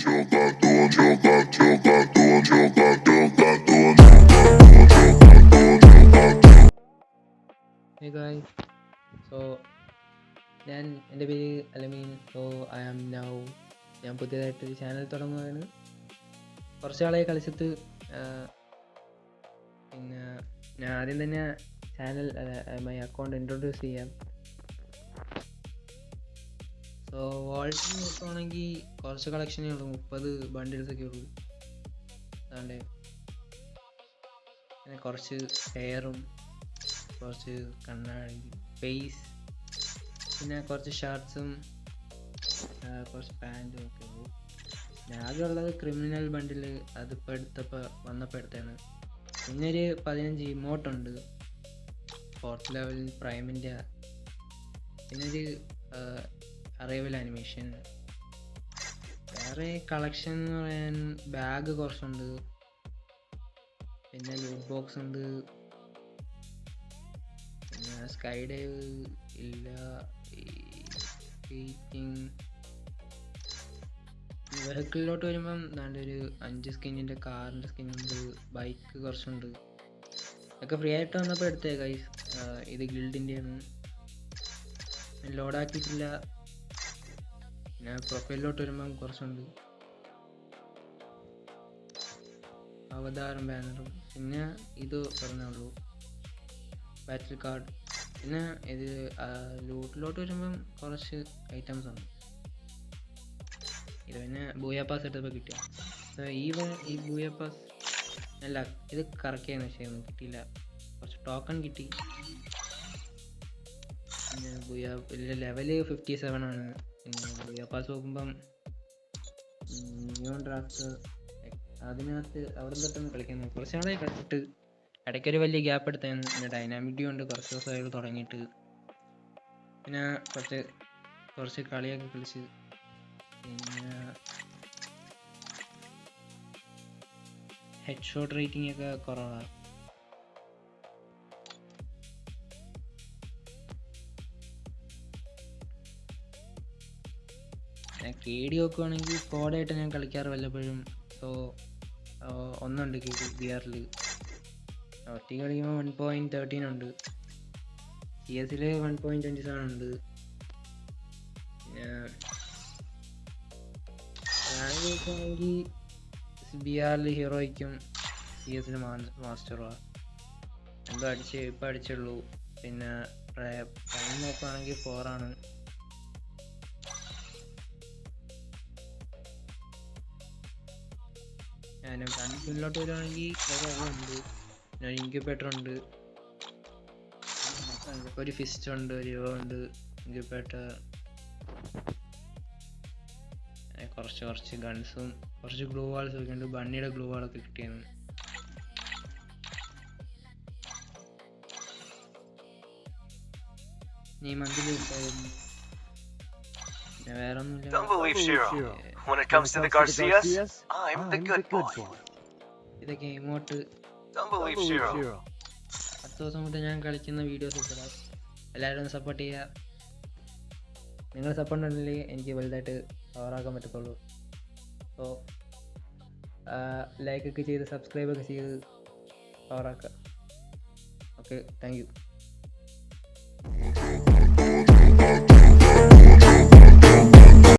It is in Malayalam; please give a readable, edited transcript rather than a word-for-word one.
Hey guys, so എൻ്റെ പേര് അലമീൻ. സോ ഐ ആം നൗ ഞാൻ പുതിയതായിട്ടൊരു ചാനൽ തുടങ്ങുകയാണ്. കുറച്ച് നാളായി കളിച്ചിട്ട്. പിന്നെ ഞാൻ ആദ്യം തന്നെ ചാനൽ മൈ അക്കൗണ്ട് ഇൻട്രൊഡ്യൂസ് ചെയ്യാം. സോ വാൾട്ടിൽ നോക്കുകയാണെങ്കിൽ കുറച്ച് കളക്ഷനേ ഉള്ളൂ, 30 ബണ്ടിൽസൊക്കെ ഉള്ളൂ. അതുകൊണ്ട് പിന്നെ കുറച്ച് ഹെയറും കുറച്ച് കണ്ണാടി ഫേസ്, പിന്നെ കുറച്ച് ഷർട്ട്സും കുറച്ച് പാൻറ്റും ഒക്കെ ഉള്ളൂ. ആകെയുള്ളത് ക്രിമിനൽ ബണ്ടിൽ, അതിപ്പോൾ വന്നപ്പോൾ എടുത്താണ്. പിന്നെ ഒരു 15 ഇമോട്ടുണ്ട്, 4th ലെവൽ പ്രൈമിൻ്റെ. പിന്നെ ഒരു അറൈവൽ ആനിമേഷൻ. വേറെ കളക്ഷൻ എന്ന് പറയാൻ ബാഗ് കുറച്ചുണ്ട്, പിന്നെ ലൂട്ട് ബോക്സ് ഉണ്ട്, പിന്നെ സ്കൈ ഡൈവ് ഇല്ല, വെഹിക്കിളിലോട്ട് വരുമ്പം നല്ലൊരു 5 സ്കിന്നിൻ്റെ കാറിൻ്റെ സ്കിന്നുണ്ട്, ബൈക്ക് കുറച്ചുണ്ട്. ഇതൊക്കെ ഫ്രീ ആയിട്ട് വന്നപ്പോൾ എടുത്തേ ഗൈസ്. ഇത് ഗിൽഡിൻ്റെയാണ്, ലോഡാക്കിയിട്ടില്ല. പിന്നെ പ്രൊഫൈലിലോട്ട് വരുമ്പം കുറച്ചുണ്ട്, അവതാരം ബാനറും. പിന്നെ ഇത് പറഞ്ഞുള്ളൂ ബാറ്റിൽ കാർഡ്. പിന്നെ ഇത് ലൂട്ടിലോട്ട് വരുമ്പം കുറച്ച് ഐറ്റംസ് ഉണ്ട്. ഇത് പിന്നെ ബൂയാ പാസ് എടുത്തപ്പോൾ കിട്ടിയ. ഈ ബൂയാ പാസ് അല്ല, ഇത് കറക്റ്റായിരുന്നു, പക്ഷേ ഒന്നും കിട്ടിയില്ല. കുറച്ച് ടോക്കൺ കിട്ടി. പിന്നെ ലെവല് 57 ആണ്. പിന്നെ ബൂയാ പാസ് നോക്കുമ്പം ന്യൂ ഡ്രാഫ്റ്റ് അതിനകത്ത് അവിടെ തൊട്ടൊന്ന് കളിക്കുന്നത് കുറച്ച് നാളായി കളിച്ചിട്ട്. ഇടയ്ക്കൊരു വലിയ ഗ്യാപ്പ് എടുത്തായിരുന്നു. പിന്നെ ഡൈനാമിക് ഡ്യൂ ഉണ്ട്, കുറച്ച് ദിവസമായിട്ട് തുടങ്ങിയിട്ട്. പിന്നെ കുറച്ച് കളിയൊക്കെ കളിച്ച്. പിന്നെ ഹെഡ് ഷോട്ട് റേറ്റിംഗ് ഒക്കെ കുറവാണ്. KD നോക്കുവാണെങ്കിൽ സ്ക്വാഡായിട്ട് ഞാൻ കളിക്കാറ് വല്ലപ്പോഴും. സോ ഒന്നുണ്ട് KD ഒറ്റ കളിക്കുമ്പോൾ 1.13 ഉണ്ട്. CS 1.27 ഉണ്ട്. പിന്നെ റാങ്ക് നോക്കുകയാണെങ്കിൽ BR ഹീറോയ്ക്കും CS മാസ്റ്ററുമാണ്. എന്തോ ഇപ്പം അടിച്ചുള്ളൂ. പിന്നെ ടൈം നോക്കുകയാണെങ്കിൽ 4 ആണ്. ഞാൻ കൺഫിലോട്ട് വരുവാണെങ്കിൽ ഉണ്ട്, പിന്നെ ഇൻക്യുബേറ്റർ ഉണ്ട്, ഒരു ഫിസ്റ്റ് ഉണ്ട്, ഒരു ഉണ്ട് ഇൻക്യുബേറ്റർ. കുറച്ച് ഗൺസും കുറച്ച് ഗ്ലൂ വാൾസും ഒക്കെ ഉണ്ട്. ബണ്ണിയുടെ ഗ്ലൂ വാളൊക്കെ കിട്ടിയാണ്. ഈ മന്തിൽ വേറെ ഒന്നുമില്ല. ഇതൊക്കെ ഇമോട്ട്. അടുത്ത ദിവസം തൊട്ട് ഞാൻ കളിക്കുന്ന വീഡിയോസ് ഇടാം. എല്ലാവരും ഒന്ന് സപ്പോർട്ട് ചെയ്യുക. നിങ്ങൾ സപ്പോർട്ട് ഉണ്ടെങ്കിൽ എനിക്ക് വലുതായിട്ട് പവറാക്കാൻ പറ്റത്തുള്ളൂ. സോ ലൈക്കൊക്കെ ചെയ്ത് സബ്സ്ക്രൈബൊക്കെ ചെയ്ത് പവറാക്കുക. Okay, thank you.